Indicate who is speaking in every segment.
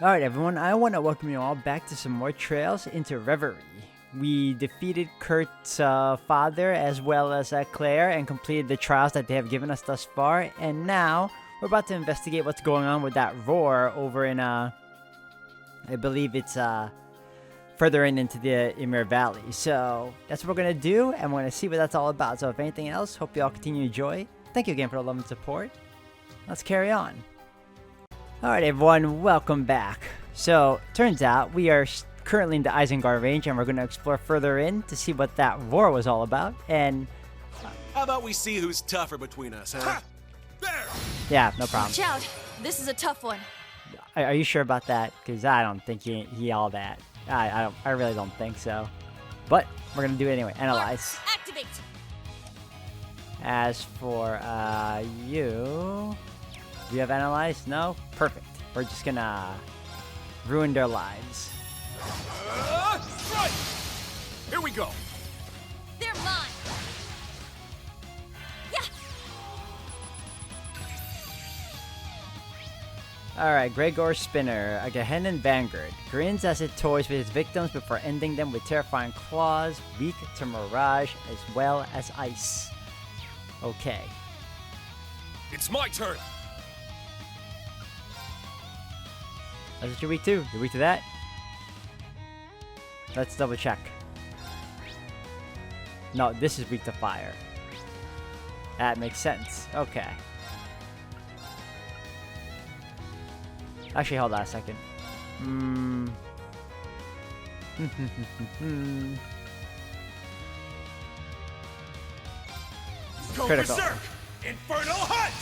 Speaker 1: Alright everyone, I want to welcome you all back to some more Trails into Reverie. We defeated Kurt's father as well as Claire and completed the trials that they have given us thus far, and now we're about to investigate what's going on with that roar over in, I believe it's further into the Ymir Valley. So that's what we're going to do, and we're going to see what that's all about. So if anything else, hope you all continue to enjoy. Thank you again for the love and support. Let's carry on. Alright everyone, welcome back. So, turns out we are currently in the Isengard range and we're going to explore further in to see what that roar was all about, and...
Speaker 2: How about we see who's tougher between us, huh? Ha! There!
Speaker 1: Yeah, no problem.
Speaker 3: Watch out! This is a tough one.
Speaker 1: Are you sure about that? Because I don't think he all that. I really don't think so. But, we're going to do it anyway. Analyze.
Speaker 3: Activate!
Speaker 1: As for, you... Do you have Analyze? No? Perfect. We're just gonna ruin their lives.
Speaker 2: Right! Here we go!
Speaker 3: They're mine! Yeah!
Speaker 1: Alright, Gregor Spinner, a Gehenna Vanguard, grins as it toys with his victims before ending them with terrifying claws, weak to mirage as well as ice. Okay.
Speaker 2: It's my turn!
Speaker 1: That's what you're weak to? You're weak to that? Let's double check. No, this is weak to fire. That makes sense. Okay. Actually, hold on a second.
Speaker 2: Go
Speaker 1: Critical.
Speaker 2: berserk! Infernal Hunt!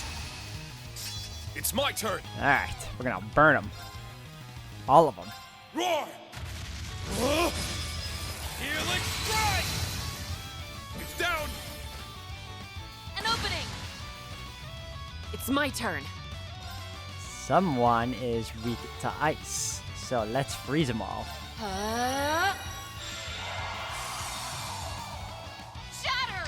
Speaker 2: It's my turn!
Speaker 1: Alright, we're gonna burn them. All of them.
Speaker 2: Roar! Healing strike! It's down!
Speaker 3: An opening! It's my turn.
Speaker 1: Someone is weak to ice, so let's freeze them all.
Speaker 3: Shatter!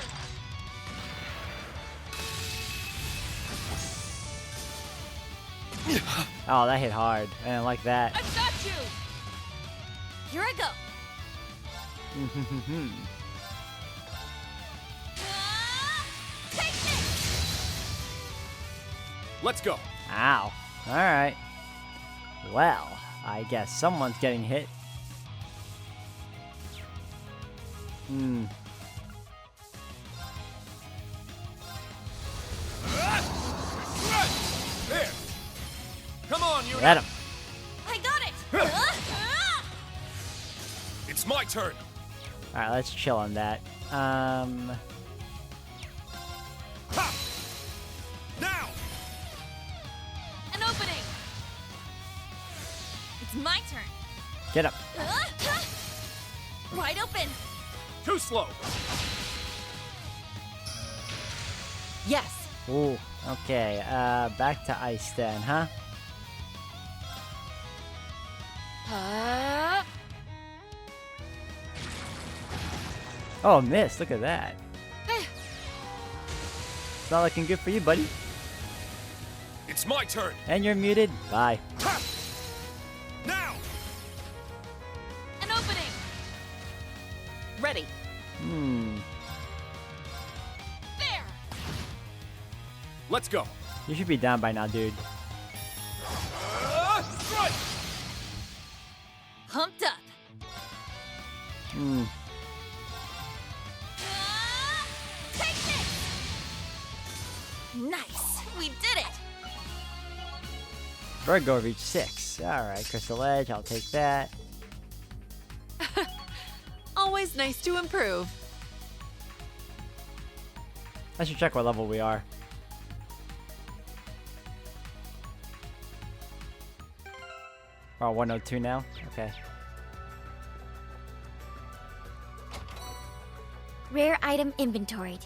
Speaker 1: Oh, that hit hard. I didn't like that.
Speaker 3: I've got you! Here I go. Take this!
Speaker 2: Let's go!
Speaker 1: Ow. Alright. Well, I guess someone's getting hit.
Speaker 2: There! Come on, you.
Speaker 1: Get him.
Speaker 3: I got it!
Speaker 2: It's my turn!
Speaker 1: Alright, let's chill on that.
Speaker 2: Ha! Now!
Speaker 3: An opening! It's my turn.
Speaker 1: Get him.
Speaker 3: Wide open!
Speaker 2: Too slow!
Speaker 3: Yes!
Speaker 1: Ooh, okay. Back to ice then, huh? Oh, miss. Look at that. It's not looking good for you, buddy.
Speaker 2: It's my turn!
Speaker 1: And you're muted. Bye.
Speaker 2: Ha! Now!
Speaker 3: An opening! Ready. There!
Speaker 2: Let's go!
Speaker 1: You should be down by now, dude.
Speaker 2: Strike!
Speaker 3: Pumped up. Take this! Nice! We did it!
Speaker 1: Virgo reached 6. Alright, Crystal Edge. I'll take that.
Speaker 3: Always nice to improve.
Speaker 1: I should check what level we are. Oh, 102 now? Okay.
Speaker 4: Rare item inventoried.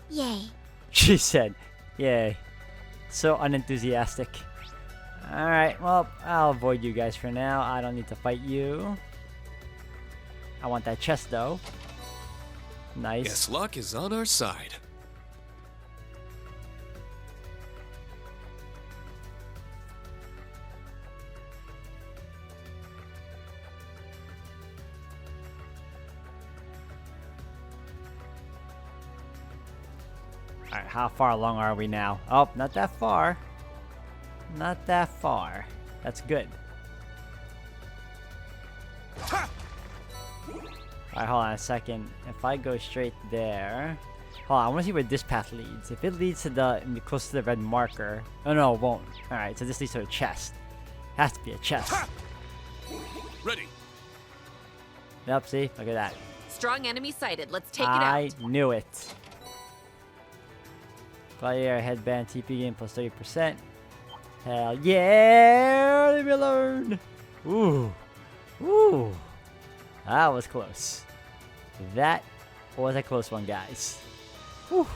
Speaker 4: Yay.
Speaker 1: She said, yay. So unenthusiastic. Alright, well, I'll avoid you guys for now. I don't need to fight you. I want that chest, though. Nice.
Speaker 2: Guess luck is on our side.
Speaker 1: Alright, how far along are we now? Oh, not that far. Not that far. That's good. Alright, hold on a second. If I go straight there... Hold on, I want to see where this path leads. If it leads to the close to the red marker... Oh no, it won't. Alright, so this leads to a chest. Has to be a chest.
Speaker 2: Ready.
Speaker 1: Yep, see? Look at that.
Speaker 3: Strong enemy sighted. Let's take it
Speaker 1: I
Speaker 3: out.
Speaker 1: knew it. Gladiator headband TP gain plus 30%. Hell yeah! Leave me alone! Ooh. Ooh. That was close. That was a close one, guys. Whew.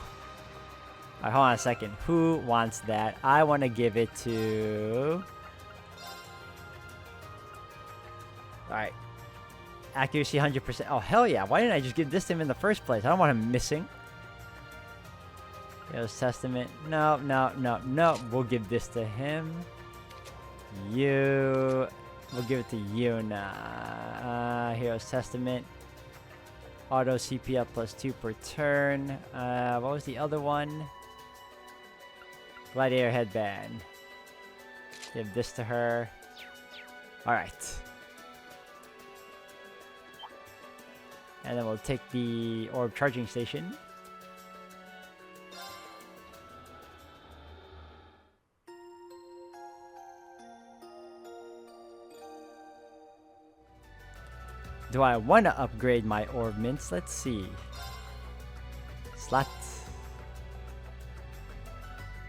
Speaker 1: Alright, hold on a second. Who wants that? I want to give it to... Alright. Accuracy 100%. Oh, hell yeah. Why didn't I just give this to him in the first place? I don't want him missing. Hero's Testament. No, no, no, no. We'll give this to him. You... We'll give it to you now. Hero's Testament. Auto CP up plus 2 per turn. What was the other one? Gladiator headband. Give this to her. Alright. And then we'll take the orb charging station. Do I want to upgrade my orb mints? Let's see. Slot.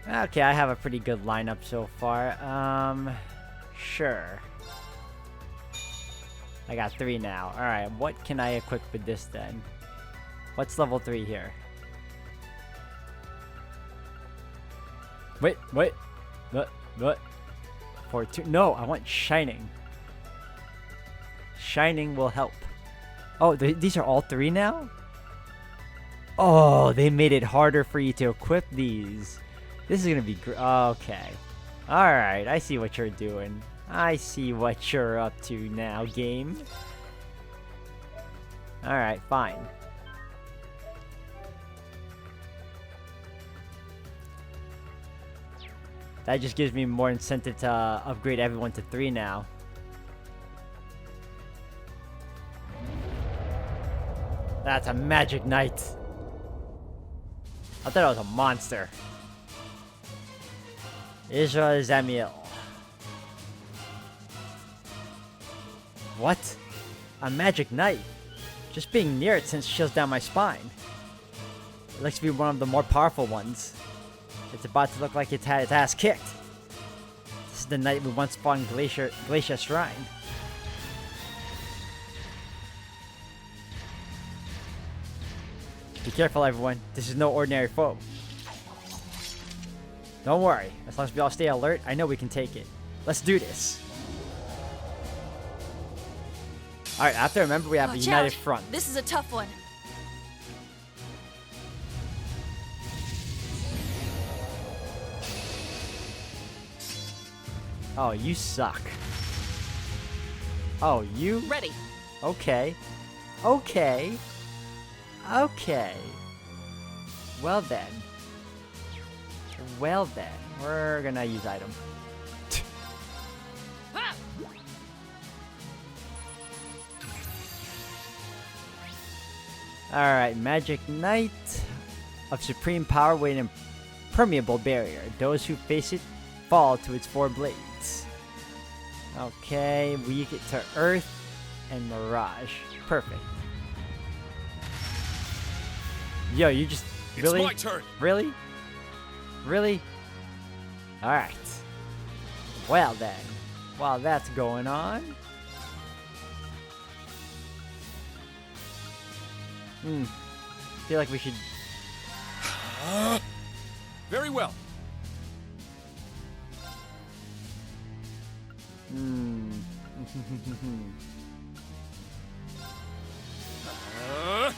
Speaker 1: Okay, I have a pretty good lineup so far. Sure. I got 3 now. Alright, what can I equip with this then? What's level 3 here? Wait. What? For 2. No, I want Shining. Shining will help. Oh, these are all 3 now? Oh, they made it harder for you to equip these. This is gonna be okay. Alright, I see what you're doing. I see what you're up to now, game. Alright, fine. That just gives me more incentive to upgrade everyone to 3 now. That's a magic knight. I thought it was a monster. Israel Zamiel. What? A magic knight? Just being near it chills down my spine. It looks to be one of the more powerful ones. It's about to look like it's had its ass kicked. This is the knight we once fought in Glacier Shrine. Be careful, everyone. This is no ordinary foe. Don't worry. As long as we all stay alert, I know we can take it. Let's do this. Alright, I have to remember we have a united front.
Speaker 3: This is a tough one.
Speaker 1: Oh, you suck. Oh, you?
Speaker 3: Ready.
Speaker 1: Okay. Okay. Okay. Well then. Well then. We're gonna use item. Alright, Magic Knight of supreme power with an impermeable barrier. Those who face it fall to its 4 blades. Okay, weak it to Earth and Mirage. Perfect. Yo, you just really?
Speaker 2: It's my turn.
Speaker 1: Really? Really? Alright. Well then. While that's going on. Feel like we should...
Speaker 2: Very well. Uh,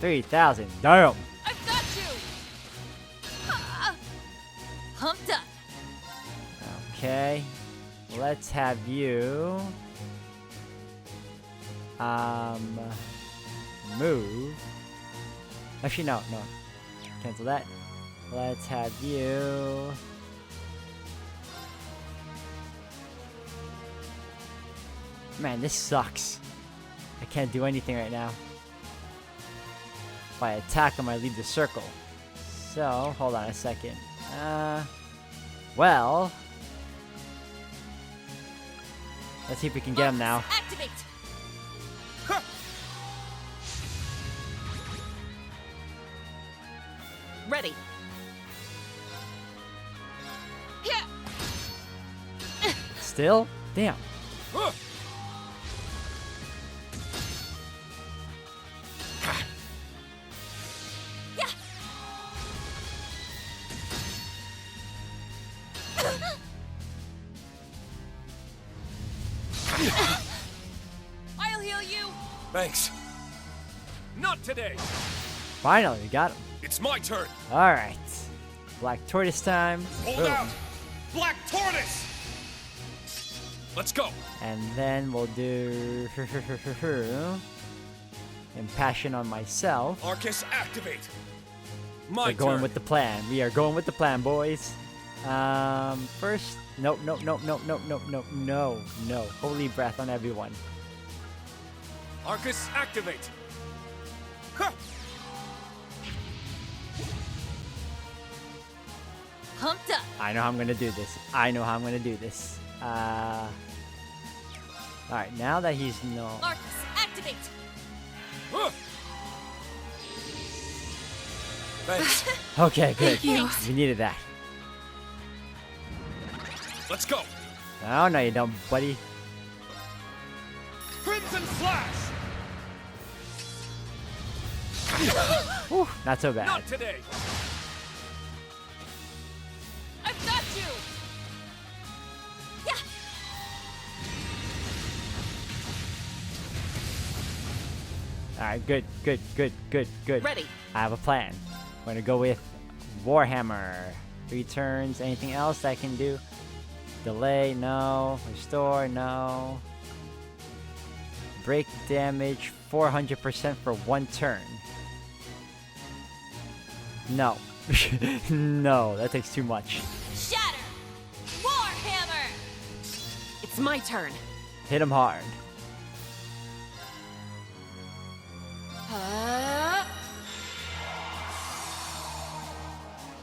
Speaker 1: 3,000. Damn.
Speaker 3: I've got you. Humped up.
Speaker 1: Okay. Let's have you... move Actually, no. Cancel that. Let's have you. Man, this sucks. I can't do anything right now. If I attack him, I leave the circle. So, hold on a second. Well. Let's see if we can get him now.
Speaker 3: Activate.
Speaker 2: Huh.
Speaker 3: Ready. Yeah.
Speaker 1: Still? Damn.
Speaker 2: Huh.
Speaker 3: Yeah. I'll heal you.
Speaker 2: Thanks. Not today.
Speaker 1: Finally, we got him.
Speaker 2: It's my turn.
Speaker 1: Alright. Black Tortoise time.
Speaker 2: Hold
Speaker 1: Boom.
Speaker 2: out. Black Tortoise. Let's go.
Speaker 1: And then we'll do Impassion on myself.
Speaker 2: Arcus, activate. My
Speaker 1: We're going
Speaker 2: turn.
Speaker 1: with the plan. We are going with the plan, boys. First, no. Holy breath on everyone.
Speaker 2: Arcus, activate. Huh.
Speaker 3: Pumped up.
Speaker 1: I know how I'm gonna do this. Alright, now that he's no.
Speaker 3: Arcus, activate.
Speaker 2: Huh. Thanks.
Speaker 1: Okay, good.
Speaker 3: Thanks.
Speaker 1: We needed that.
Speaker 2: Let's go.
Speaker 1: Oh, no, you don't, buddy.
Speaker 2: Crimson Flash.
Speaker 1: Whew, not so bad.
Speaker 2: Not today.
Speaker 3: I've got you. Yeah.
Speaker 1: Alright, good.
Speaker 3: Ready.
Speaker 1: I have a plan. We're gonna go with Warhammer. 3 turns. Anything else I can do? Delay, no. Restore, no. Break damage 400% for 1 turn. No. No, that takes too much.
Speaker 3: Shatter. Warhammer. It's my turn.
Speaker 1: Hit him hard.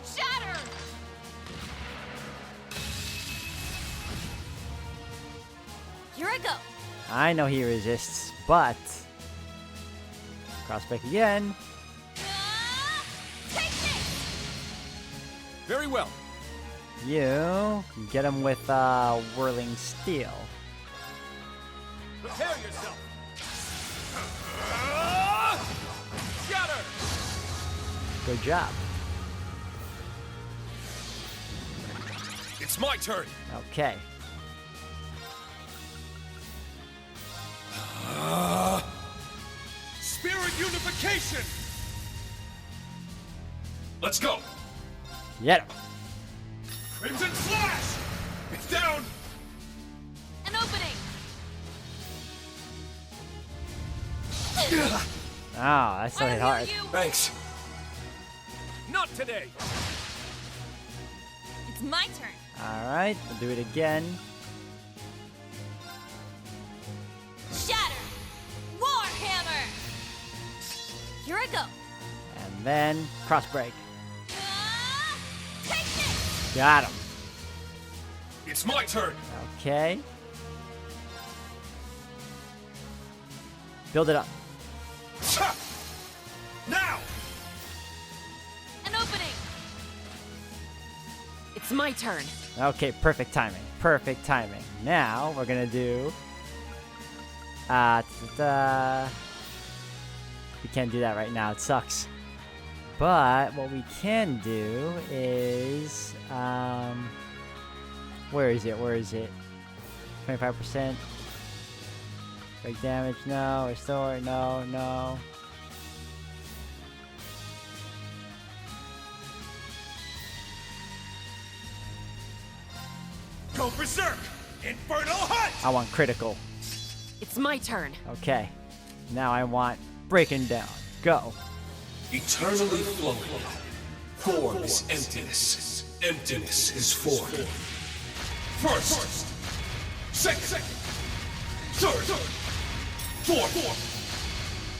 Speaker 3: Shatter. Here I go.
Speaker 1: I know he resists, but crossback again.
Speaker 3: Take this.
Speaker 2: Very well.
Speaker 1: You get him with whirling steel.
Speaker 2: Prepare yourself. Shatter.
Speaker 1: Good job.
Speaker 2: It's my turn.
Speaker 1: Okay.
Speaker 2: Spirit unification. Let's go.
Speaker 1: Get him.
Speaker 2: Crimson Slash. It's down.
Speaker 3: An opening.
Speaker 1: Oh, that still hit
Speaker 3: I'll
Speaker 1: hard.
Speaker 3: heal you.
Speaker 2: Thanks. Not today.
Speaker 3: It's my turn.
Speaker 1: Alright, we'll do it again.
Speaker 3: Shatter. Warhammer. Here I go.
Speaker 1: And then crossbreak.
Speaker 3: Take this.
Speaker 1: Got him.
Speaker 2: It's my turn.
Speaker 1: Okay. Build it up.
Speaker 2: Ha! Now.
Speaker 3: An opening. It's my turn.
Speaker 1: Okay, perfect timing. Perfect timing. Now we're gonna do. We can't do that right now. It sucks. But what we can do is where is it? 25%. Break damage, no. Restore, no.
Speaker 2: Go berserk. Infernal Hunt.
Speaker 1: I want critical.
Speaker 3: It's my turn.
Speaker 1: Okay. Now I want breaking down. Go.
Speaker 2: eternally flowing. Form is emptiness. Emptiness is form. First, second, third, fourth,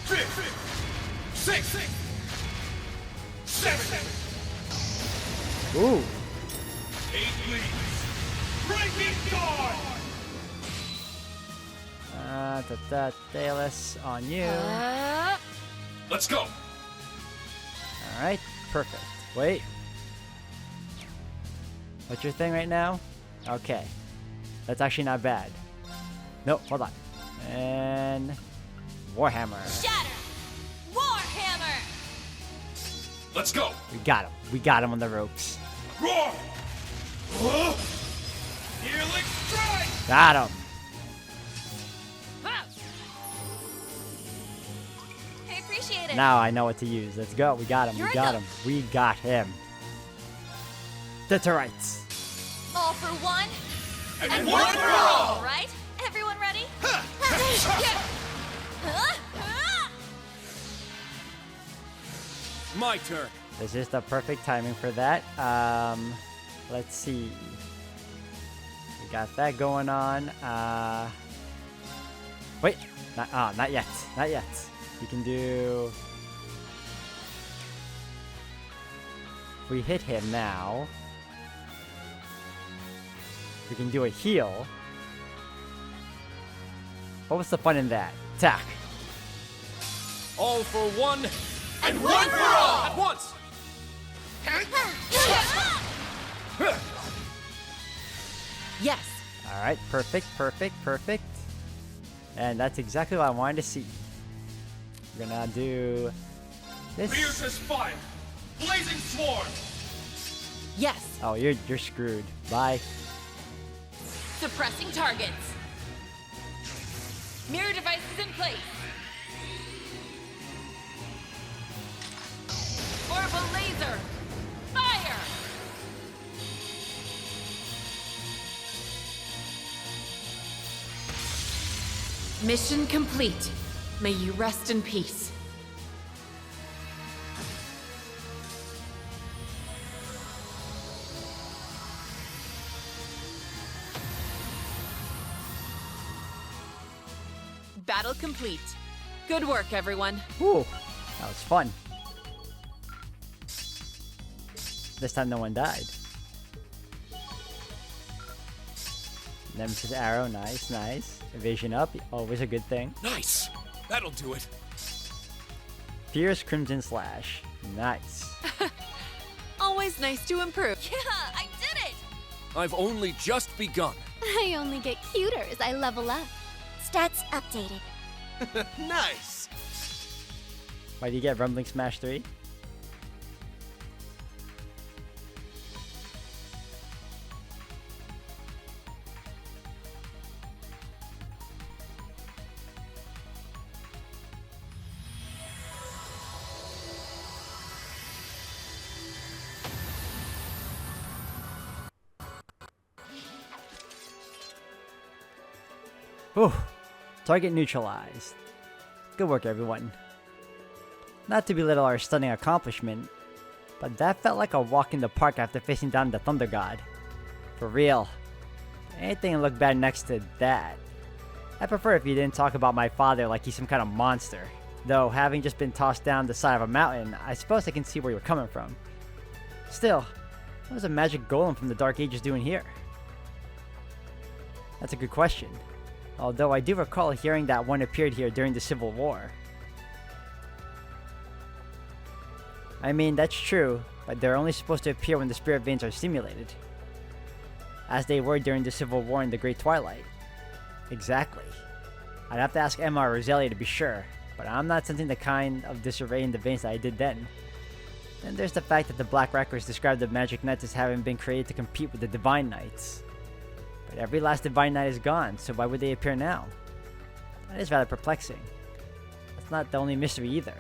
Speaker 2: fifth, sixth, seventh.
Speaker 1: Ooh.
Speaker 2: 8 leaves. Breaking guard.
Speaker 1: Dallas on you.
Speaker 2: Let's go.
Speaker 1: Alright, perfect. Wait. What's your thing right now? Okay. That's actually not bad. Nope, hold on. And Warhammer.
Speaker 3: Shatter! Warhammer!
Speaker 2: Let's go.
Speaker 1: We got him. We got him on the ropes.
Speaker 2: Roar. Healing strike.
Speaker 1: Got him.
Speaker 3: I appreciate it.
Speaker 1: Now I know what to use. Let's go. We got him.
Speaker 3: Here
Speaker 1: We
Speaker 3: I
Speaker 1: got
Speaker 3: go.
Speaker 1: him. We got him. Deterites.
Speaker 3: All for one,
Speaker 2: And one for all.
Speaker 3: right? Everyone ready?
Speaker 2: My turn.
Speaker 1: This is the perfect timing for that. Let's see. We got that going on. Wait. Not yet. Not yet. You can do... We hit him now. We can do a heal. What was the fun in that? Attack.
Speaker 2: All for one. And one for all. At once.
Speaker 3: Yes.
Speaker 1: Alright, perfect, perfect, perfect. And that's exactly what I wanted to see. We're gonna do this.
Speaker 2: Fiercest fire. Blazing sworn.
Speaker 3: Yes.
Speaker 1: Oh, you're screwed. Bye.
Speaker 3: Suppressing targets. Mirror devices in place. Orbital laser. Fire! Mission complete. May you rest in peace. Battle complete. Good work, everyone.
Speaker 1: Whew, that was fun. This time no one died. Nemesis arrow, nice, nice. Evasion up, always a good thing.
Speaker 2: Nice. That'll do it.
Speaker 1: Fierce Crimson Slash, nice.
Speaker 3: Always nice to improve. Yeah, I did it!
Speaker 2: I've only just begun.
Speaker 4: I only get cuter as I level up. Stats updated.
Speaker 2: Nice.
Speaker 1: Why do you get Rumbling Smash 3? Whew. Target neutralized. Good work, everyone. Not to belittle our stunning accomplishment, but that felt like a walk in the park after facing down the Thunder God. For real. Anything look bad next to that. I prefer if you didn't talk about my father like he's some kind of monster. Though, having just been tossed down the side of a mountain, I suppose I can see where you're coming from. Still, what was a magic golem from the Dark Ages doing here? That's a good question. Although I do recall hearing that one appeared here during the Civil War. I mean, that's true, but they're only supposed to appear when the spirit veins are stimulated. As they were during the Civil War in the Great Twilight. Exactly. I'd have to ask Emma or Roselia to be sure, but I'm not sensing the kind of disarray in the veins that I did then. Then there's the fact that the Black Records described the Magic Knights as having been created to compete with the Divine Knights. But every last Divine Knight is gone, so why would they appear now? That is rather perplexing. That's not the only mystery either.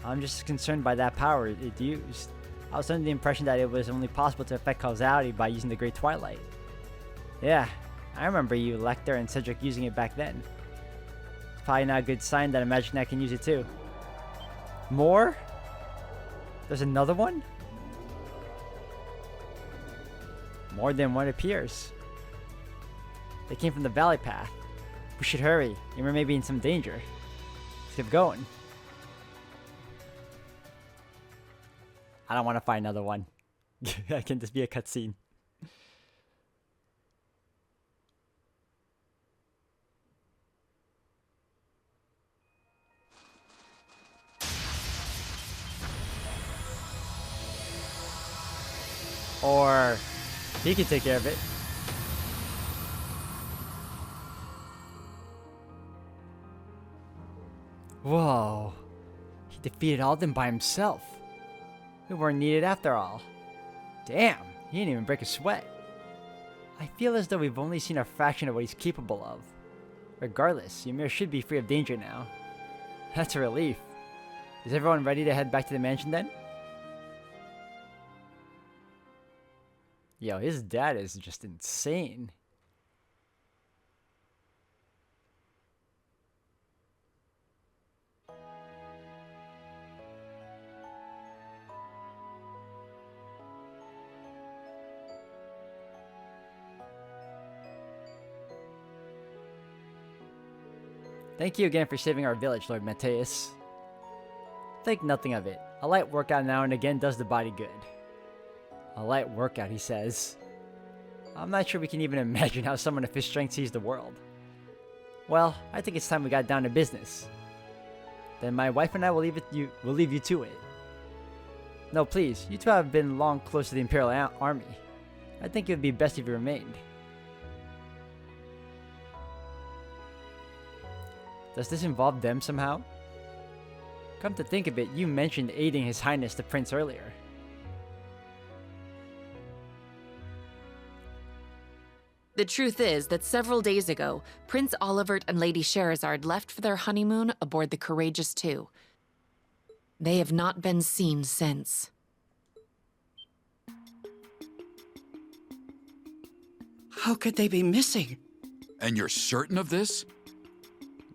Speaker 1: I'm just concerned by that power it used. I was under the impression that it was only possible to affect causality by using the Great Twilight. Yeah, I remember you, Lecter, and Cedric using it back then. It's probably not a good sign that a Magic Knight can use it too. More? There's another one? More than one appears. They came from the valley path. We should hurry. You may be in some danger. Let's keep going. I don't want to find another one. Can this be a cutscene? Or he can take care of it. Whoa. He defeated all of them by himself. We weren't needed after all. Damn, he didn't even break a sweat. I feel as though we've only seen a fraction of what he's capable of. Regardless, Ymir should be free of danger now. That's a relief. Is everyone ready to head back to the mansion then? Yo, his dad is just insane. Thank you again for saving our village, Lord Mateus. Think nothing of it. A light workout now and again does the body good. A light workout, he says. I'm not sure we can even imagine how someone of his strength sees the world. Well, I think it's time we got down to business. Then my wife and I will leave you to it. No, please, you two have been long close to the Imperial Army. I think it would be best if you remained. Does this involve them somehow? Come to think of it, you mentioned aiding His Highness the Prince earlier.
Speaker 3: The truth is that several days ago, Prince Olivert and Lady Sherazard left for their honeymoon aboard the Courageous II. They have not been seen since.
Speaker 5: How could they be missing?
Speaker 2: And you're certain of this?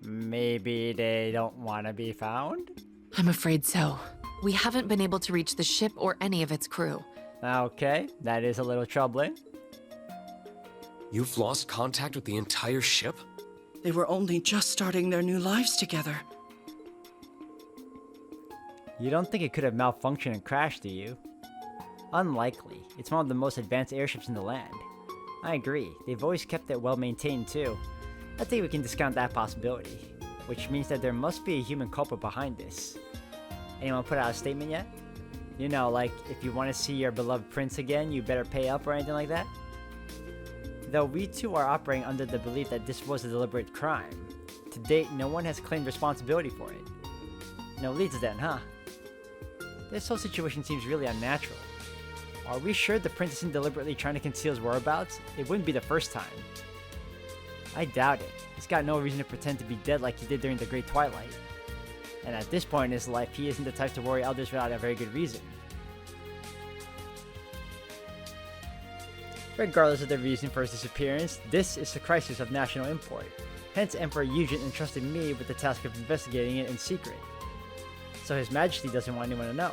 Speaker 1: Maybe they don't want to be found?
Speaker 3: I'm afraid so. We haven't been able to reach the ship or any of its crew.
Speaker 1: Okay, that is a little troubling.
Speaker 6: You've lost contact with the entire ship?
Speaker 5: They were only just starting their new lives together.
Speaker 1: You don't think it could have malfunctioned and crashed, do you? Unlikely. It's one of the most advanced airships in the land. I agree. They've always kept it well maintained too. I think we can discount that possibility, which means that there must be a human culprit behind this. Anyone put out a statement yet? You know, like, if you want to see your beloved prince again, you better pay up or anything like that? Though we too are operating under the belief that this was a deliberate crime. To date, no one has claimed responsibility for it. No leads then, huh? This whole situation seems really unnatural. Are we sure the prince isn't deliberately trying to conceal his whereabouts? It wouldn't be the first time. I doubt it. He's got no reason to pretend to be dead like he did during the Great Twilight. And at this point in his life, he isn't the type to worry others without a very good reason. Regardless of the reason for his disappearance, this is a crisis of national import. Hence, Emperor Eugen entrusted me with the task of investigating it in secret. So His Majesty doesn't want anyone to know.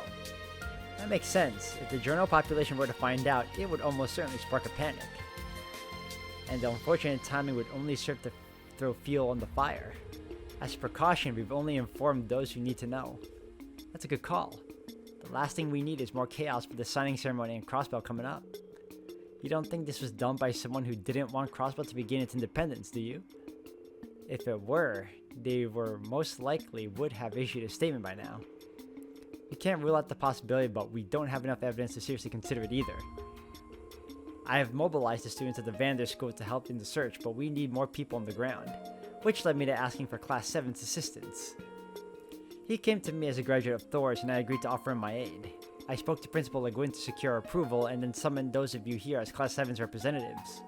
Speaker 1: That makes sense. If the general population were to find out, it would almost certainly spark a panic. And the unfortunate timing would only serve to throw fuel on the fire. As a precaution, we've only informed those who need to know. That's a good call. The last thing we need is more chaos for the signing ceremony and Crossbell coming up. You don't think this was done by someone who didn't want Crossbell to regain its independence, do you? If it were, they most likely would have issued a statement by now. We can't rule out the possibility, but we don't have enough evidence to seriously consider it either. I have mobilized the students at the Vander School to help in the search, but we need more people on the ground, which led me to asking for Class 7's assistance. He came to me as a graduate of Thor's, and I agreed to offer him my aid. I spoke to Principal Le Guin to secure approval, and then summoned those of you here as Class 7's representatives.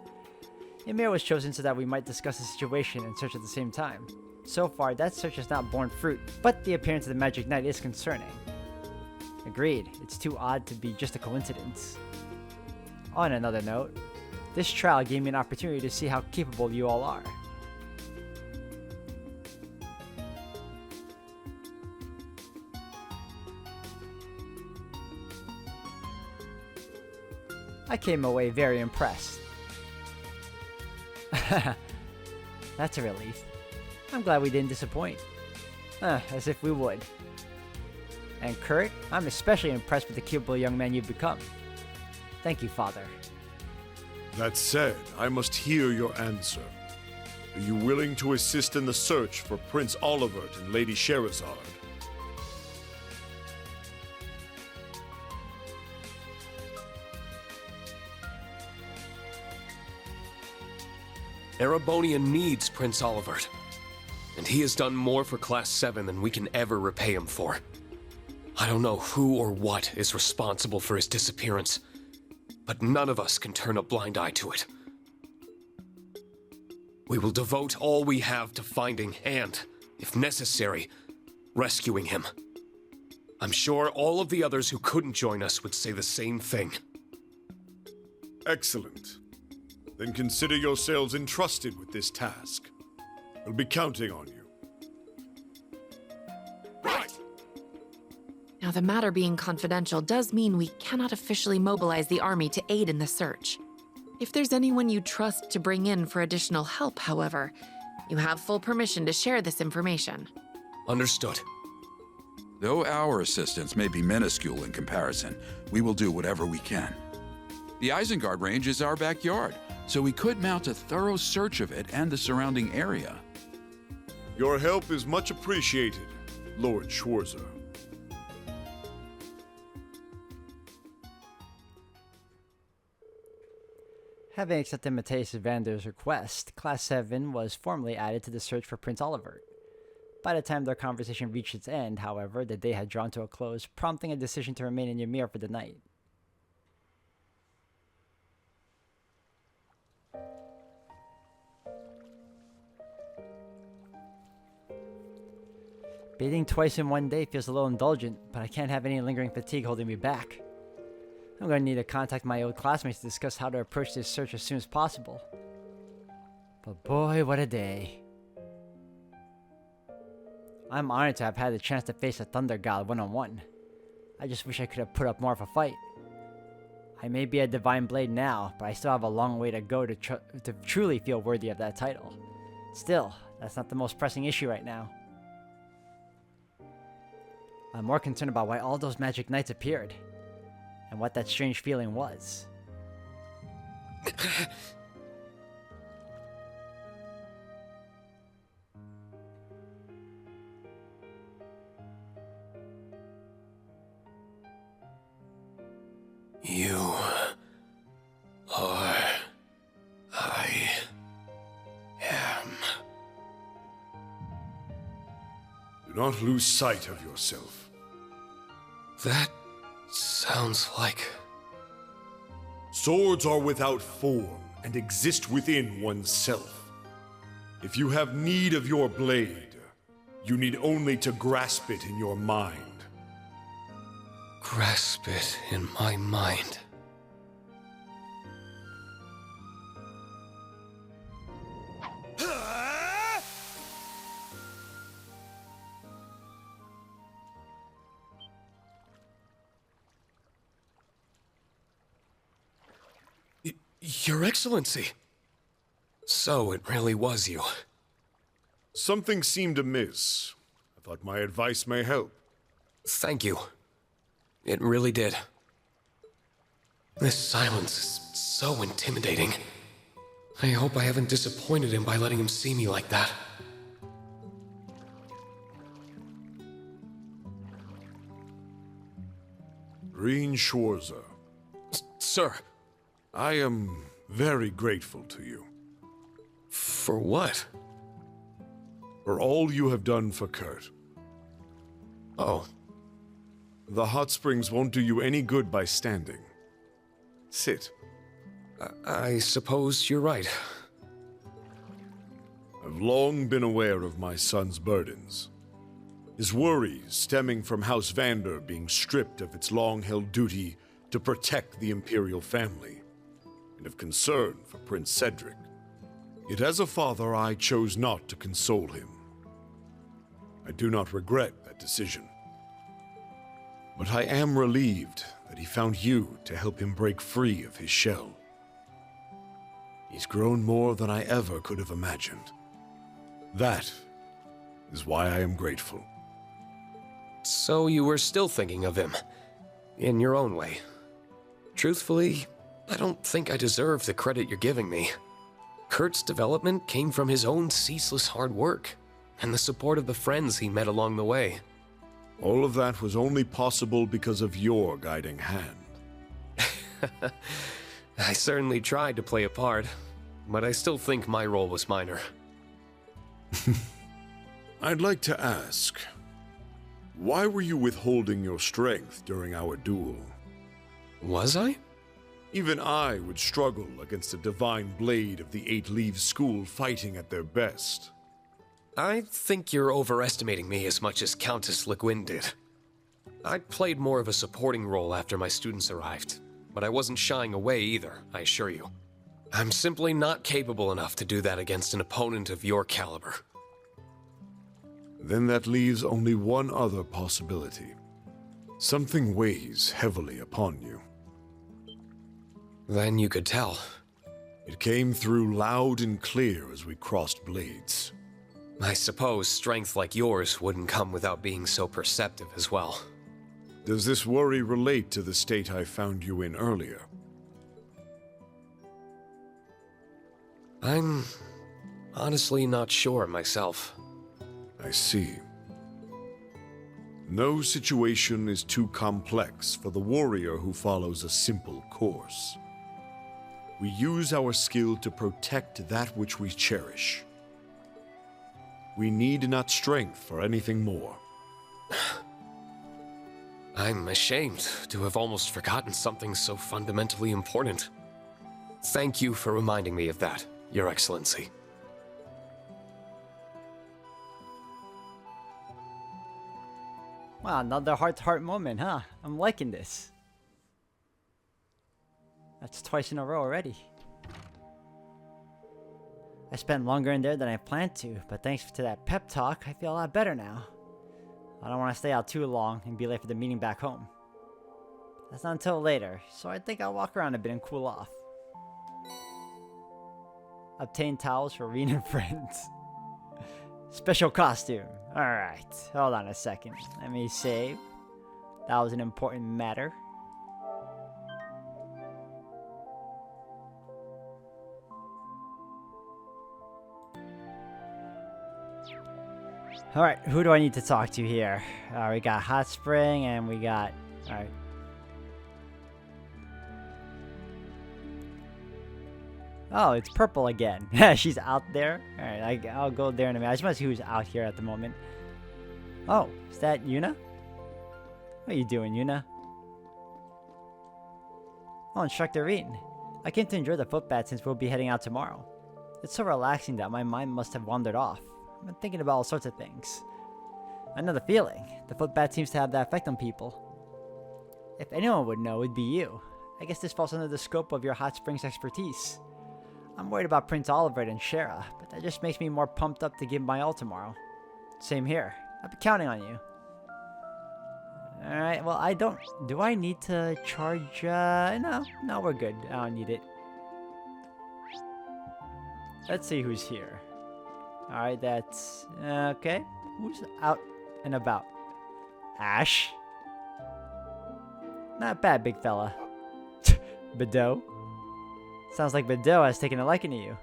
Speaker 1: Ymir was chosen so that we might discuss the situation and search at the same time. So far, that search has not borne fruit, but the appearance of the Magic Knight is concerning. Agreed, it's too odd to be just a coincidence. On another note, this trial gave me an opportunity to see how capable you all are. I came away very impressed. That's a relief. I'm glad we didn't disappoint. As if we would. And Kurt, I'm especially impressed with the capable young man you've become. Thank you, Father.
Speaker 7: That said, I must hear your answer. Are you willing to assist in the search for Prince Olivert and Lady Sherazard?
Speaker 6: Erebonia needs Prince Olivert, and he has done more for Class 7 than we can ever repay him for. I don't know who or what is responsible for his disappearance, but none of us can turn a blind eye to it. We will devote all we have to finding and, if necessary, rescuing him. I'm sure all of the others who couldn't join us would say the same thing.
Speaker 7: Excellent. Then consider yourselves entrusted with this task. I'll be counting on you.
Speaker 6: Right!
Speaker 3: Now, the matter being confidential does mean we cannot officially mobilize the army to aid in the search. If there's anyone you trust to bring in for additional help, however, you have full permission to share this information.
Speaker 6: Understood.
Speaker 8: Though our assistance may be minuscule in comparison, we will do whatever we can. The Isengard Range is our backyard, so we could mount a thorough search of it and the surrounding area.
Speaker 7: Your help is much appreciated, Lord Schwarzer.
Speaker 1: Having accepted Matthias Vander's request, Class 7 was formally added to the search for Prince Olivert. By the time their conversation reached its end, however, the day had drawn to a close, prompting a decision to remain in Ymir for the night. Bathing twice in one day feels a little indulgent, but I can't have any lingering fatigue holding me back. I'm going to need to contact my old classmates to discuss how to approach this search as soon as possible. But boy, what a day. I'm honored to have had the chance to face a Thunder God one-on-one. I just wish I could have put up more of a fight. I may be a Divine Blade now, but I still have a long way to go to truly feel worthy of that title. Still, that's not the most pressing issue right now. I'm more concerned about why all those magic knights appeared, and what that strange feeling was.
Speaker 6: You are... I am...
Speaker 7: Do not lose sight of yourself.
Speaker 6: That sounds like...
Speaker 7: Swords are without form and exist within oneself. If you have need of your blade, you need only to grasp it in your mind.
Speaker 6: Grasp it in my mind. Your Excellency. So it really was you.
Speaker 7: Something seemed amiss. I thought my advice may help.
Speaker 6: Thank you. It really did. This silence is so intimidating. I hope I haven't disappointed him by letting him see me like that.
Speaker 7: Reen Schwarzer,
Speaker 6: Sir,
Speaker 7: I am very grateful to you.
Speaker 6: for what?
Speaker 7: For all you have done for Kurt.
Speaker 6: Oh,
Speaker 7: The hot springs won't do you any good by standing. Sit.
Speaker 6: I suppose you're right.
Speaker 7: I've long been aware of my son's burdens. His worries stemming from House Vander being stripped of its long-held duty to protect the Imperial family, and of concern for Prince Cedric. Yet as a father, I chose not to console him. I do not regret that decision. But I am relieved that he found you to help him break free of his shell. He's grown more than I ever could have imagined. That is why I am grateful.
Speaker 6: So you were still thinking of him, in your own way. Truthfully, I don't think I deserve the credit you're giving me. Kurt's development came from his own ceaseless hard work, and the support of the friends he met along the way.
Speaker 7: All of that was only possible because of your guiding hand.
Speaker 6: I certainly tried to play a part, but I still think my role was minor.
Speaker 7: I'd like to ask, why were you withholding your strength during our duel?
Speaker 6: Was I?
Speaker 7: Even I would struggle against a divine blade of the Eight Leaves School fighting at their best.
Speaker 6: I think you're overestimating me as much as Countess Le Guin did. I played more of a supporting role after my students arrived, but I wasn't shying away either, I assure you. I'm simply not capable enough to do that against an opponent of your caliber.
Speaker 7: Then that leaves only one other possibility. Something weighs heavily upon you.
Speaker 6: Then you could tell.
Speaker 7: It came through loud and clear as we crossed blades.
Speaker 6: I suppose strength like yours wouldn't come without being so perceptive as well.
Speaker 7: Does this worry relate to the state I found you in earlier?
Speaker 6: I'm honestly not sure myself.
Speaker 7: I see. No situation is too complex for the warrior who follows a simple course. We use our skill to protect that which we cherish. We need not strength for anything more.
Speaker 6: I'm ashamed to have almost forgotten something so fundamentally important. Thank you for reminding me of that, Your Excellency.
Speaker 1: Wow, another heart-to-heart moment, huh? I'm liking this. That's twice in a row already. I spent longer in there than I planned to, but thanks to that pep talk, I feel a lot better now. I don't want to stay out too long and be late for the meeting back home. That's not until later, so I think I'll walk around a bit and cool off. Obtain towels for Reen and friends. Special costume. Alright, hold on a second. Let me save. That was an important matter. Alright, who do I need to talk to here? We got Hot Spring and we got... Alright. Oh, it's Purple again. She's out there. Alright, I'll go there in a minute. I just want to see who's out here at the moment. Oh, is that Yuna? What are you doing, Yuna? Oh, Instructor Reen. I came to enjoy the footbath since we'll be heading out tomorrow. It's so relaxing that my mind must have wandered off. I've been thinking about all sorts of things. I know the feeling. The footbath seems to have that effect on people. If anyone would know, it'd be you. I guess this falls under the scope of your Hot Springs expertise. I'm worried about Prince Oliver and Shara, but that just makes me more pumped up to give my all tomorrow. Same here. I'll be counting on you. Alright, well, I don't... Do I need to charge... No, we're good. I don't need it. Let's see who's here. Alright, that's... okay. Who's out and about? Ash? Not bad, big fella. Bedeau? Sounds like Bedeau has taken a liking to you.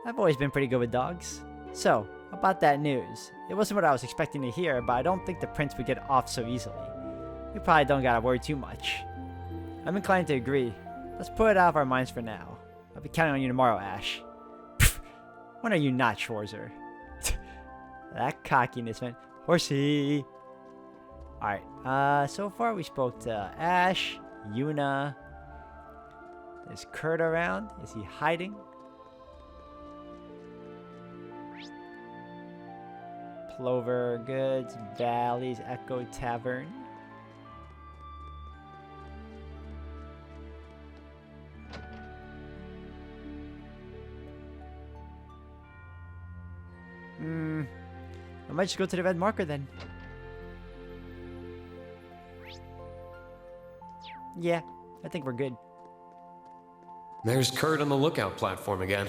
Speaker 1: I've always been pretty good with dogs. So, about that news. It wasn't what I was expecting to hear, but I don't think the prince would get off so easily. We probably don't gotta worry too much. I'm inclined to agree. Let's put it out of our minds for now. I'll be counting on you tomorrow, Ash. When are you not, Schwarzer? That cockiness, man. Horsey! Alright, so far we spoke to Ash, Yuna. Is Kurt around? Is he hiding? Plover Goods, Valleys, Echo Tavern. I might just go to the red marker then. Yeah, I think we're good.
Speaker 6: There's Kurt on the lookout platform again.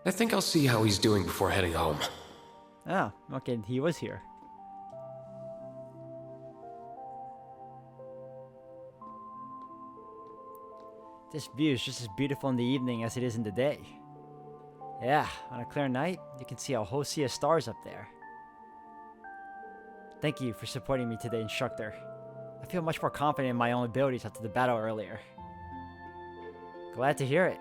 Speaker 6: I think I'll see how he's doing before heading home.
Speaker 1: Oh, okay, he was here. This view is just as beautiful in the evening as it is in the day. Yeah, on a clear night, you can see a whole sea of stars up there. Thank you for supporting me today, instructor. I feel much more confident in my own abilities after the battle earlier. Glad to hear it.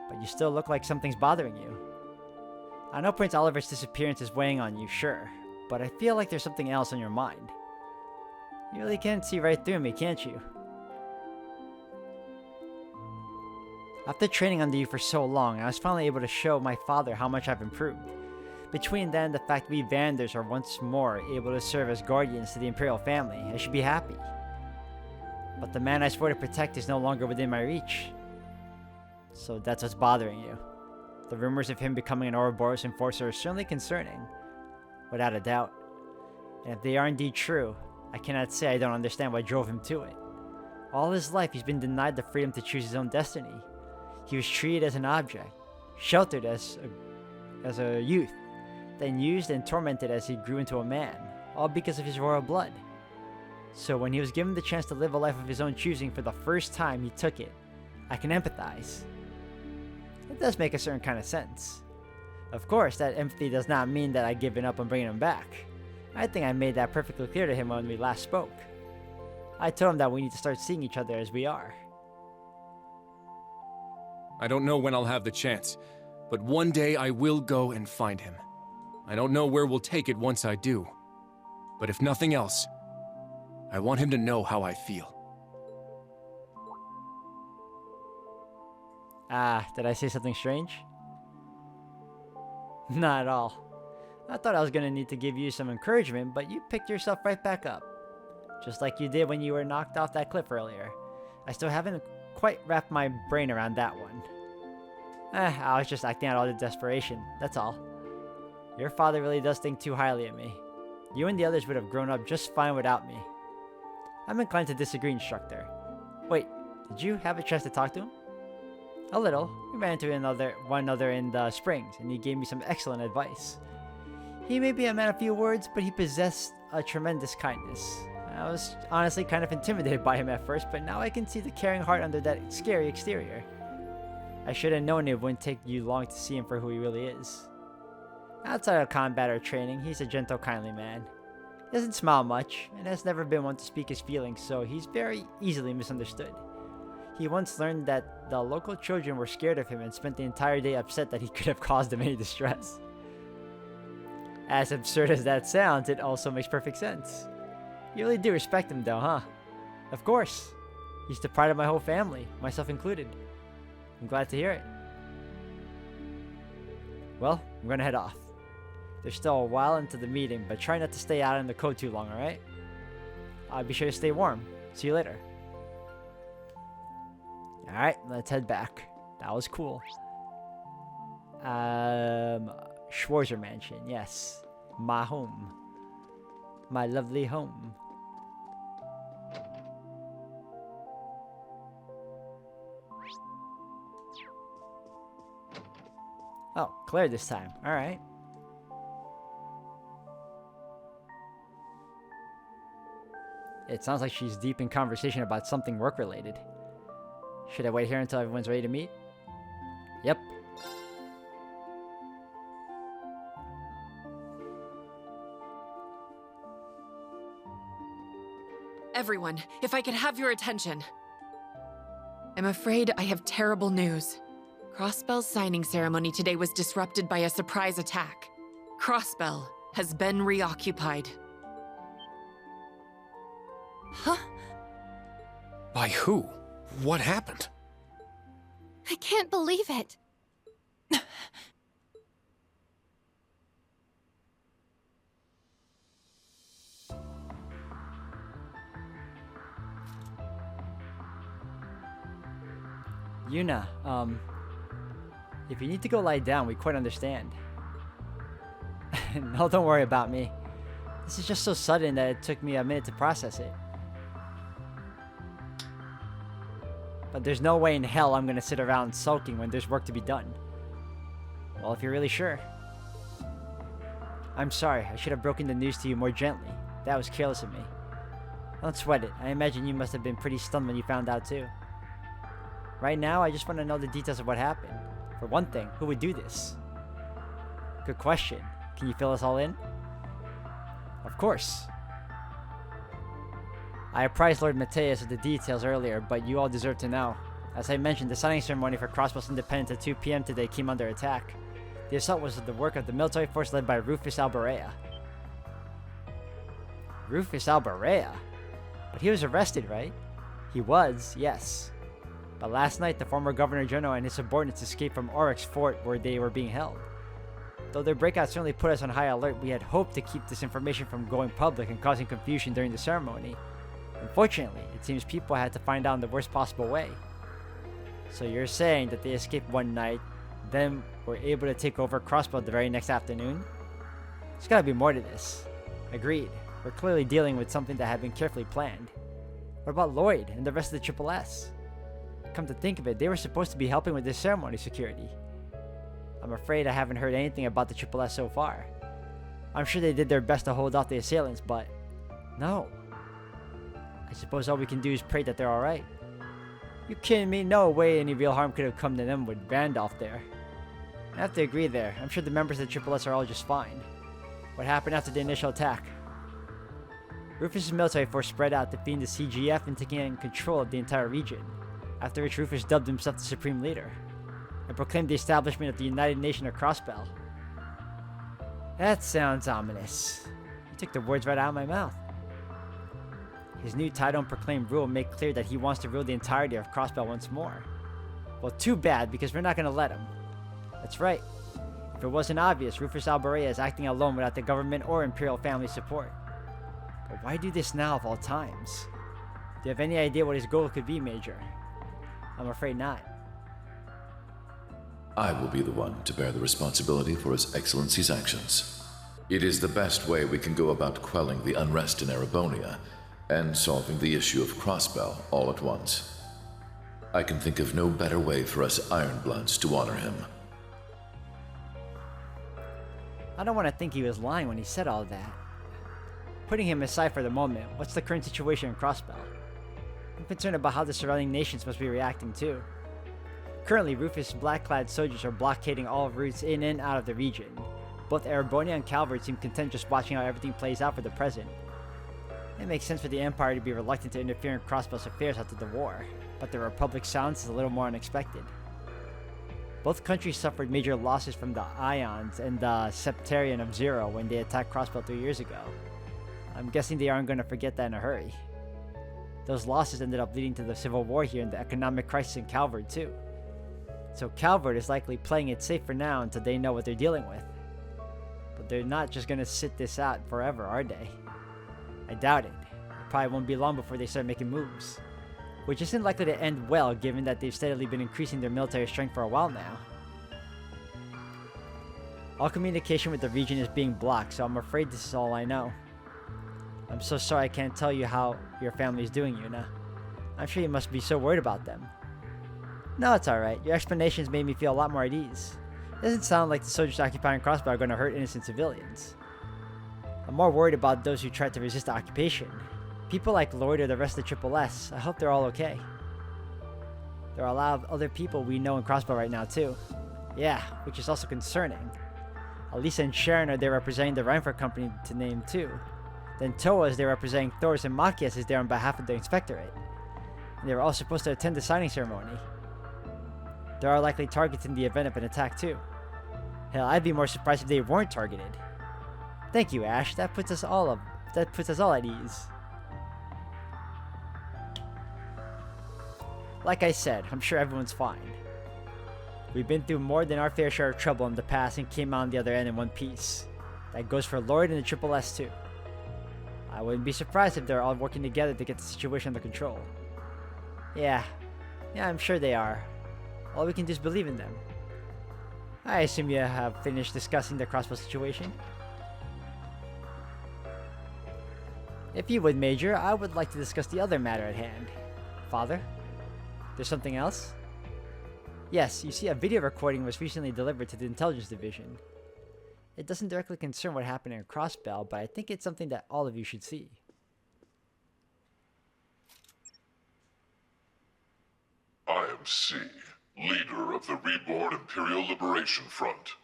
Speaker 1: But you still look like something's bothering you. I know Prince Oliver's disappearance is weighing on you, sure, but I feel like there's something else on your mind. You really can't see right through me, can't you? After training under you for so long, I was finally able to show my father how much I've improved. Between then and the fact we Vanders are once more able to serve as guardians to the Imperial family, I should be happy. But the man I swore to protect is no longer within my reach. So that's what's bothering you. The rumors of him becoming an Ouroboros enforcer are certainly concerning, without a doubt. And if they are indeed true, I cannot say I don't understand what drove him to it. All his life he's been denied the freedom to choose his own destiny. He was treated as an object, sheltered as a youth, then used and tormented as he grew into a man, all because of his royal blood. So when he was given the chance to live a life of his own choosing for the first time, he took it. I can empathize. It does make a certain kind of sense. Of course, that empathy does not mean that I've given up on bringing him back. I think I made that perfectly clear to him when we last spoke. I told him that we need to start seeing each other as we are.
Speaker 2: I don't know when I'll have the chance, but one day I will go and find him. I don't know where we'll take it once I do. But if nothing else, I want him to know how I feel.
Speaker 1: Did I say something strange? Not at all. I thought I was gonna need to give you some encouragement, but you picked yourself right back up. Just like you did when you were knocked off that cliff earlier. I still haven't quite wrapped my brain around that one. I was just acting out all the desperation, that's all. Your father really does think too highly of me. You and the others would have grown up just fine without me. I'm inclined to disagree, instructor. Wait, did you have a chance to talk to him? A little. We ran into one another in the springs, and he gave me some excellent advice. He may be a man of few words, but he possessed a tremendous kindness. I was honestly kind of intimidated by him at first, but now I can see the caring heart under that scary exterior. I should have known it wouldn't take you long to see him for who he really is. Outside of combat or training, he's a gentle, kindly man. He doesn't smile much, and has never been one to speak his feelings, so he's very easily misunderstood. He once learned that the local children were scared of him and spent the entire day upset that he could have caused them any distress. As absurd as that sounds, it also makes perfect sense. You really do respect him though, huh? Of course. He's the pride of my whole family, myself included. I'm glad to hear it. Well, I'm gonna head off. There's still a while into the meeting, but try not to stay out in the cold too long, alright? Be sure to stay warm. See you later. Alright, let's head back. That was cool. Schwarzer Mansion, yes. My home. My lovely home. Oh, Claire this time. Alright. It sounds like she's deep in conversation about something work-related. Should I wait here until everyone's ready to meet? Yep.
Speaker 3: Everyone, if I could have your attention. I'm afraid I have terrible news. Crossbell's signing ceremony today was disrupted by a surprise attack. Crossbell has been reoccupied.
Speaker 4: Huh?
Speaker 6: By who? What happened?
Speaker 4: I can't believe it.
Speaker 1: Yuna, if you need to go lie down, we quite understand. No, don't worry about me. This is just so sudden that it took me a minute to process it. But there's no way in hell I'm gonna sit around sulking when there's work to be done. Well, if you're really sure. I'm sorry, I should have broken the news to you more gently. That was careless of me. Don't sweat it. I imagine you must have been pretty stunned when you found out too. Right now, I just want to know the details of what happened. For one thing, who would do this? Good question. Can you fill us all in? Of course. I apprised Lord Mateus of the details earlier, but you all deserve to know. As I mentioned, the signing ceremony for Crossbell's Independence at 2 p.m. today came under attack. The assault was the work of the military force led by Rufus Alborea. Rufus Alborea? But he was arrested, right? He was, yes. But last night, the former Governor General and his subordinates escaped from Oryx Fort where they were being held. Though their breakout certainly put us on high alert, we had hoped to keep this information from going public and causing confusion during the ceremony. Unfortunately, it seems people had to find out in the worst possible way. So you're saying that they escaped one night, then were able to take over Crossbell the very next afternoon? There's gotta be more to this. Agreed. We're clearly dealing with something that had been carefully planned. What about Lloyd and the rest of the Triple S? Come to think of it, they were supposed to be helping with this ceremony security. I'm afraid I haven't heard anything about the Triple S so far. I'm sure they did their best to hold off the assailants, but no. I suppose all we can do is pray that they're alright. You kidding me? No way any real harm could have come to them with Randolph there. I have to agree there. I'm sure the members of the Triple S are all just fine. What happened after the initial attack? Rufus' military force spread out, defeating the CGF and taking control of the entire region, after which Rufus dubbed himself the Supreme Leader, and proclaimed the establishment of the United Nation of Crossbell. That sounds ominous. You took the words right out of my mouth. His new title and proclaimed rule make clear that he wants to rule the entirety of Crossbell once more. Well, too bad, because we're not going to let him. That's right. If it wasn't obvious, Rufus Alborea is acting alone without the government or Imperial family support. But why do this now of all times? Do you have any idea what his goal could be, Major? I'm afraid not.
Speaker 9: I will be the one to bear the responsibility for His Excellency's actions. It is the best way we can go about quelling the unrest in Erebonia and solving the issue of Crossbell all at once. I can think of no better way for us Ironbloods to honor him.
Speaker 1: I don't want to think he was lying when he said all that. Putting him aside for the moment, what's the current situation in Crossbell? I'm concerned about how the surrounding nations must be reacting too. Currently, Rufus' black-clad soldiers are blockading all routes in and out of the region. Both Erebonia and Calvert seem content just watching how everything plays out for the present. It makes sense for the Empire to be reluctant to interfere in Crossbell's affairs after the war, but the Republic's silence is a little more unexpected. Both countries suffered major losses from the Ions and the Septarian of Zero when they attacked Crossbell 3 years ago. I'm guessing they aren't going to forget that in a hurry. Those losses ended up leading to the Civil War here and the economic crisis in Calvert too. So Calvert is likely playing it safe for now until they know what they're dealing with. But they're not just going to sit this out forever, are they? I doubt it. It probably won't be long before they start making moves. Which isn't likely to end well given that they've steadily been increasing their military strength for a while now. All communication with the region is being blocked, so I'm afraid this is all I know. I'm so sorry I can't tell you how your family is doing, Yuna. I'm sure you must be so worried about them. No, it's alright. Your explanations made me feel a lot more at ease. It doesn't sound like the soldiers occupying Crossbell are going to hurt innocent civilians. I'm more worried about those who tried to resist the occupation. People like Lloyd or the rest of the Triple S. I hope they're all okay. There are a lot of other people we know in Crossbell right now too. Yeah, which is also concerning. Elisa and Sharon are there representing the Reinford Company to name too. Then Toa is there representing Thors, and Machias is there on behalf of the Inspectorate. And they were all supposed to attend the signing ceremony. There are likely targets in the event of an attack too. Hell, I'd be more surprised if they weren't targeted. Thank you, Ash. That puts us all at ease. Like I said, I'm sure everyone's fine. We've been through more than our fair share of trouble in the past and came out on the other end in one piece. That goes for Lloyd and the Triple S too. I wouldn't be surprised if they're all working together to get the situation under control. Yeah, I'm sure they are. All we can do is believe in them. I assume you have finished discussing the Crossbell situation? If you would, Major, I would like to discuss the other matter at hand. Father? There's something else? Yes, you see, a video recording was recently delivered to the Intelligence Division. It doesn't directly concern what happened in Crossbell, but I think it's something that all of you should see.
Speaker 10: I am C, leader of the Reborn Imperial Liberation Front.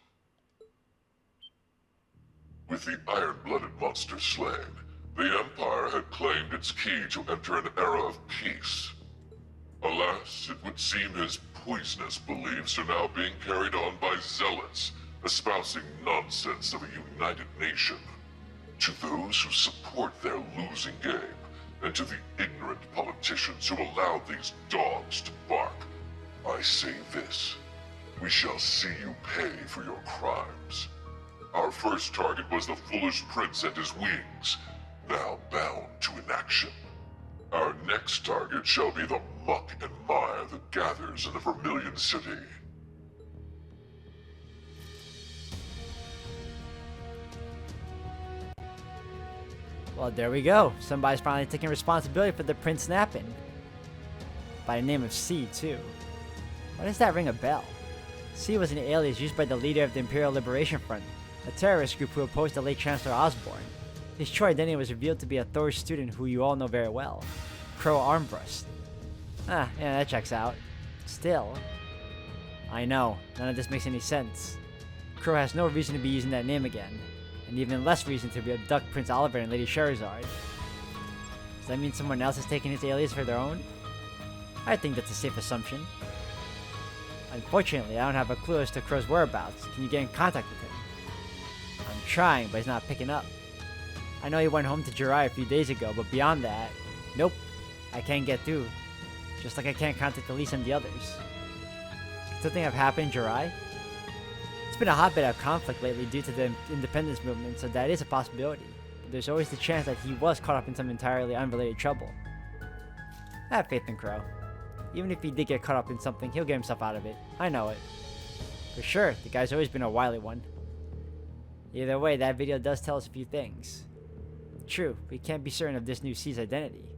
Speaker 10: With the iron-blooded monster slain, the Empire had claimed its key to enter an era of peace. Alas, it would seem his poisonous beliefs are now being carried on by zealots, espousing nonsense of a united nation. To those who support their losing game, and to the ignorant politicians who allow these dogs to bark, I say this: we shall see you pay for your crimes. Our first target was the foolish prince and his wings, now bound to inaction. Our next target shall be the muck and mire that gathers in the Vermilion City.
Speaker 1: Well, there we go. Somebody's finally taking responsibility for the prince snapping. By the name of C, too. Why does that ring a bell? C was an alias used by the leader of the Imperial Liberation Front, a terrorist group who opposed the late Chancellor Osborne. His true identity was revealed to be a Thor student who you all know very well, Crow Armbrust. Yeah, that checks out. Still, I know, none of this makes any sense. Crow has no reason to be using that name again, and even less reason to abduct Prince Oliver and Lady Charizard. Does that mean someone else is taking his alias for their own? I think that's a safe assumption. Unfortunately, I don't have a clue as to Crow's whereabouts. Can you get in contact with him? I'm trying, but he's not picking up. I know he went home to Jirai a few days ago, but beyond that, nope, I can't get through. Just like I can't contact Elise and the others. Could something have happened in Jirai? It's been a hotbed of conflict lately due to the independence movement, so that is a possibility. But there's always the chance that he was caught up in some entirely unrelated trouble. I have faith in Crow. Even if he did get caught up in something, he'll get himself out of it. I know it. For sure, the guy's always been a wily one. Either way, that video does tell us a few things. True, we can't be certain of this new C's identity,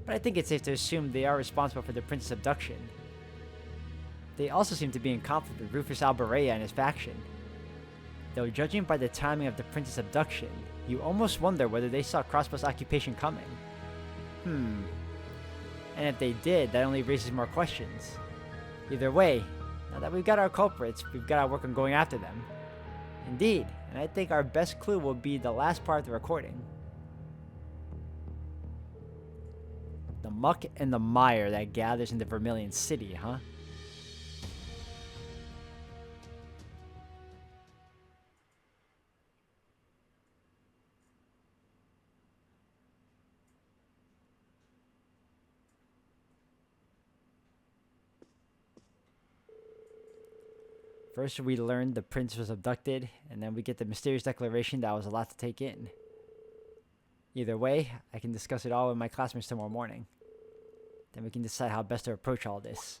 Speaker 1: but I think it's safe to assume they are responsible for the prince's abduction. They also seem to be in conflict with Rufus Alberea and his faction. Though judging by the timing of the prince's abduction, you almost wonder whether they saw Crossbow's occupation coming. And if they did, that only raises more questions. Either way, now that we've got our culprits, we've got to work on going after them. Indeed, and I think our best clue will be the last part of the recording. The muck and the mire that gathers in the Vermilion City, huh? First, we learned the prince was abducted, and then we get the mysterious declaration that was a lot to take in. Either way, I can discuss it all with my classmates tomorrow morning. Then we can decide how best to approach all this.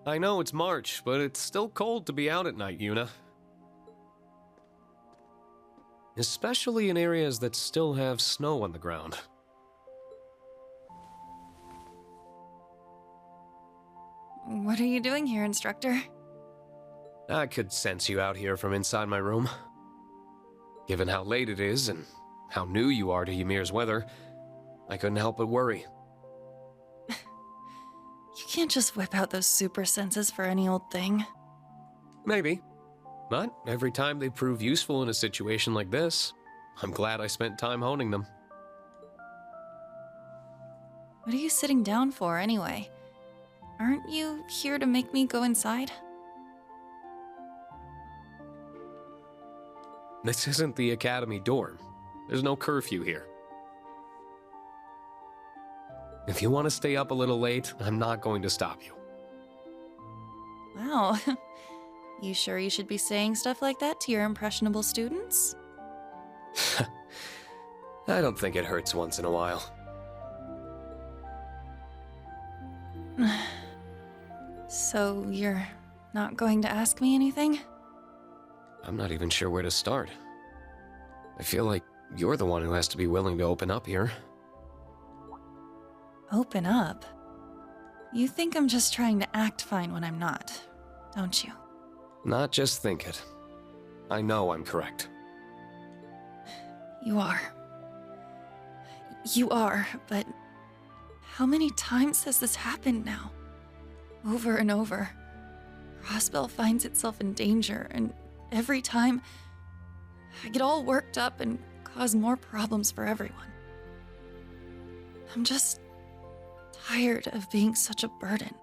Speaker 6: I know it's March, but it's still cold to be out at night, Yuna. Especially in areas that still have snow on the ground.
Speaker 11: What are you doing here, Instructor?
Speaker 6: I could sense you out here from inside my room. Given how late it is and how new you are to Ymir's weather, I couldn't help but worry.
Speaker 11: You can't just whip out those super senses for any old thing.
Speaker 6: Maybe. But every time they prove useful in a situation like this, I'm glad I spent time honing them.
Speaker 11: What are you sitting down for, anyway? Aren't you here to make me go inside?
Speaker 6: This isn't the academy dorm. There's no curfew here. If you want to stay up a little late, I'm not going to stop you.
Speaker 11: Wow. You sure you should be saying stuff like that to your impressionable students?
Speaker 6: I don't think it hurts once in a while.
Speaker 11: So you're not going to ask me anything?
Speaker 6: I'm not even sure where to start. I feel like you're the one who has to be willing to open up here.
Speaker 11: Open up? You think I'm just trying to act fine when I'm not, don't you?
Speaker 6: Not just think it. I know I'm correct.
Speaker 11: You are. You are, but how many times has this happened now? Over and over. Crossbell finds itself in danger, and every time I get all worked up and cause more problems for everyone. I'm just tired of being such a burden.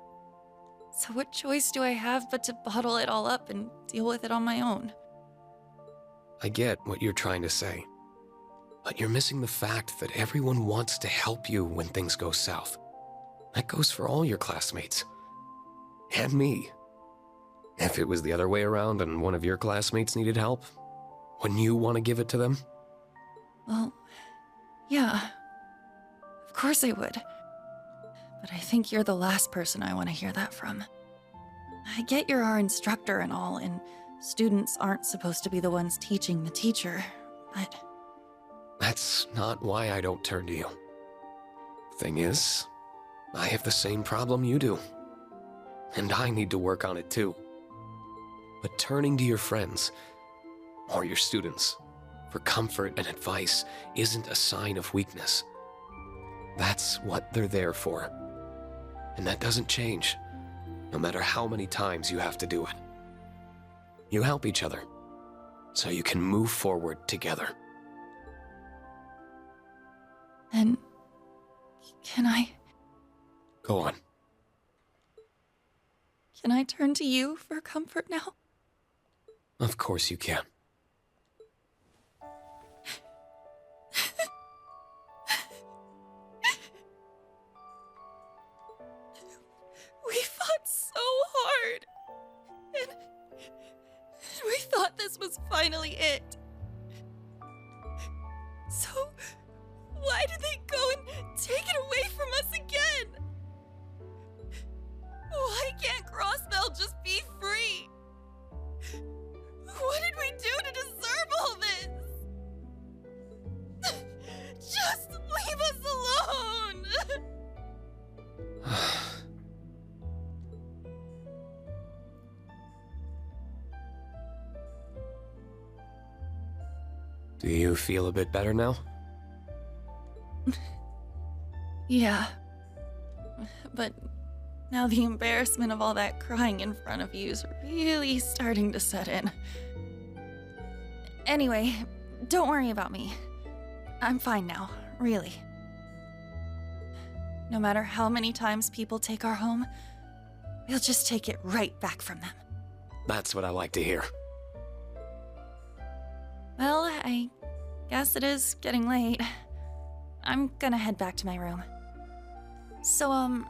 Speaker 11: So what choice do I have but to bottle it all up and deal with it on my own?
Speaker 6: I get what you're trying to say. But you're missing the fact that everyone wants to help you when things go south. That goes for all your classmates. And me. If it was the other way around and one of your classmates needed help, wouldn't you want to give it to them?
Speaker 11: Well, yeah. Of course I would. But I think you're the last person I want to hear that from. I get you're our instructor and all, and students aren't supposed to be the ones teaching the teacher, but...
Speaker 6: That's not why I don't turn to you. Thing is, I have the same problem you do. And I need to work on it too. But turning to your friends, or your students, for comfort and advice isn't a sign of weakness. That's what they're there for. And that doesn't change, no matter how many times you have to do it. You help each other, so you can move forward together.
Speaker 11: Then, can I
Speaker 6: Go on.
Speaker 11: turn to you for comfort now?
Speaker 6: Of course you can.
Speaker 11: We fought so hard. And we thought this was finally it. So, why did they go and take it away from us again? Why can't Crossbell just be free? What did we do to deserve all this? Just leave us alone!
Speaker 6: Do you feel a bit better now?
Speaker 11: Yeah. But now the embarrassment of all that crying in front of you is really starting to set in. Anyway, don't worry about me. I'm fine now, really. No matter how many times people take our home, we'll just take it right back from them.
Speaker 6: That's what I like to hear.
Speaker 11: Well, I guess it is getting late. I'm gonna head back to my room. So,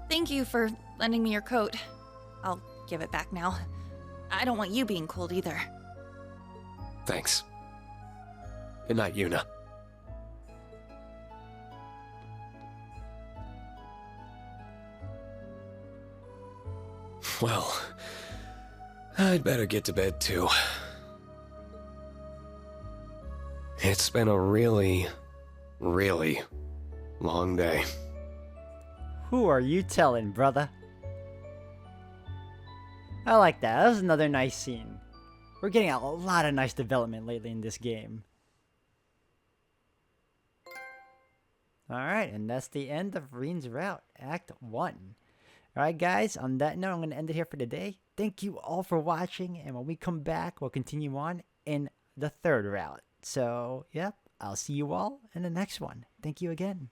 Speaker 11: thank you for lending me your coat. I'll give it back now. I don't want you being cold either.
Speaker 6: Thanks. Good night, Yuna. Well, I'd better get to bed too. It's been a really, really long day.
Speaker 1: Who are you telling, brother? I like that. That was another nice scene. We're getting a lot of nice development lately in this game. Alright, and that's the end of Reen's Route, Act 1. Alright guys, on that note, I'm going to end it here for today. Thank you all for watching, and when we come back, we'll continue on in the third route. So, yep, I'll see you all in the next one. Thank you again.